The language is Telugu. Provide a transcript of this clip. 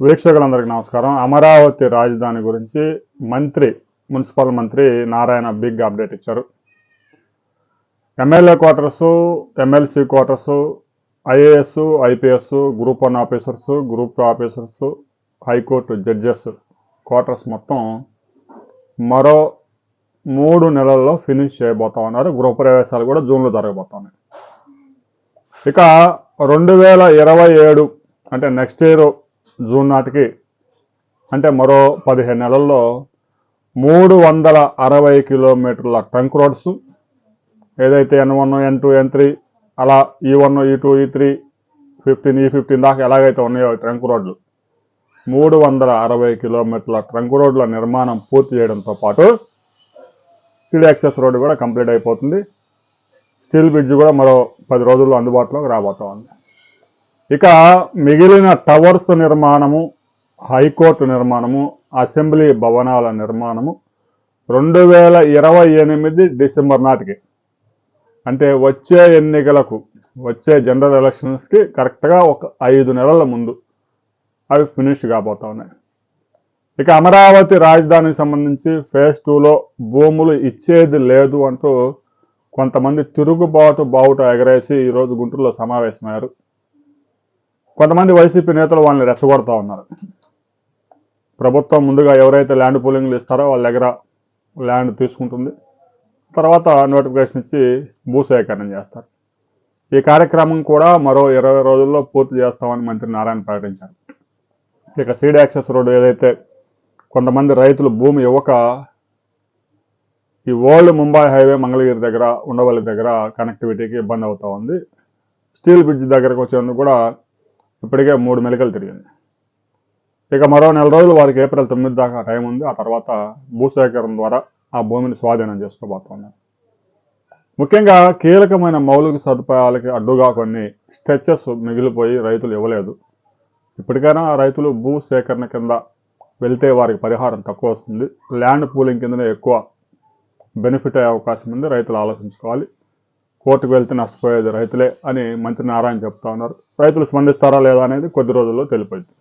వీక్షకులందరికీ నమస్కారం. అమరావతి రాజధాని గురించి మున్సిపల్ మంత్రి నారాయణ బిగ్ అప్డేట్ ఇచ్చారు. MLA quarters, MLC quarters, IAS, IPS, group 1 officers, group 2 officers, high court judges quarters మొత్తం మరో 3 నెలల్లో ఫినిష్ చేయబోతా ఉన్నారు. గృహప్రవేశాలు కూడా జూన్లో జరగబోతున్నాయి. ఇక 2027 అంటే నెక్స్ట్ ఇయర్ జూన్ నాటికి, అంటే మరో 15 నెలల్లో 360 కిలోమీటర్ల ట్రంక్ రోడ్స్, ఏదైతే N1, N2, N3 అలా E1, E2, E3, 15, E15 దాకా ఎలాగైతే ఉన్నాయో ట్రంక్ రోడ్లు, 360 కిలోమీటర్ల ట్రంక్ రోడ్ల నిర్మాణం పూర్తి చేయడంతో పాటు సిటీ యాక్సెస్ రోడ్డు కూడా కంప్లీట్ అయిపోతుంది. స్టీల్ బ్రిడ్జ్ కూడా మరో 10 రోజుల్లో అందుబాటులోకి రాబోతా ఉంది. ఇక మిగిలిన టవర్స్ నిర్మాణము, హైకోర్టు నిర్మాణము, అసెంబ్లీ భవనాల నిర్మాణము 2028 డిసెంబర్ నాటికి, అంటే వచ్చే ఎన్నికలకు, వచ్చే జనరల్ ఎలక్షన్స్కి కరెక్ట్గా ఒక 5 నెలల ముందు అవి ఫినిష్ కాబోతా ఉన్నాయి. ఇక అమరావతి రాజధానికి సంబంధించి ఫేజ్ 2లో భూములు ఇచ్చేది లేదు అంటూ కొంతమంది బావుట ఎగరేసి ఈరోజు గుంటూరులో సమావేశమయ్యారు. కొంతమంది వైసీపీ నేతలు వాళ్ళని రెచ్చగొడతా ఉన్నారు. ప్రభుత్వం ముందుగా ఎవరైతే ల్యాండ్ పూలింగ్లు ఇస్తారో వాళ్ళ దగ్గర ల్యాండ్ తీసుకుంటుంది, తర్వాత నోటిఫికేషన్ ఇచ్చి భూసేకరణ చేస్తారు. ఈ కార్యక్రమం కూడా మరో 20 రోజుల్లో పూర్తి చేస్తామని మంత్రి నారాయణ ప్రకటించారు. ఇక సీడ్ యాక్సెస్ రోడ్డు ఏదైతే కొంతమంది రైతులు భూమి ఇవ్వక ఈ ఓల్డ్ ముంబై హైవే మంగళగిరి దగ్గర, ఉండవల్లి దగ్గర కనెక్టివిటీకి ఇబ్బంది అవుతూ ఉంది. స్టీల్ బ్రిడ్జ్ దగ్గరకు వచ్చేందుకు కూడా ఇప్పటికే 3 మెలికలు తిరిగింది. ఇక మరో 4 రోజులు వారికి ఏప్రిల్ 9 దాకా టైం ఉంది. ఆ తర్వాత భూసేకరణ ద్వారా ఆ భూమిని స్వాధీనం చేసుకోబోతున్నారు. ముఖ్యంగా కీలకమైన మౌలిక సదుపాయాలకి అడ్డుగా కొన్ని స్ట్రెచెస్ మిగిలిపోయి రైతులు ఇవ్వలేదు. ఇప్పటికైనా రైతులు భూ సేకరణ కింద వెళ్తే వారికి పరిహారం తక్కువ వస్తుంది. ల్యాండ్ పూలింగ్ కిందనే ఎక్కువ బెనిఫిట్ అయ్యే అవకాశం ఉంది. రైతులు ఆలోచించుకోవాలి. కోర్టుకు వెళ్తే నష్టపోయేది రైతులే అని మంత్రి నారాయణ చెప్తా ఉన్నారు. రైతులు స్పందిస్తారా లేదా అనేది కొద్ది రోజుల్లో తెలిపోయింది.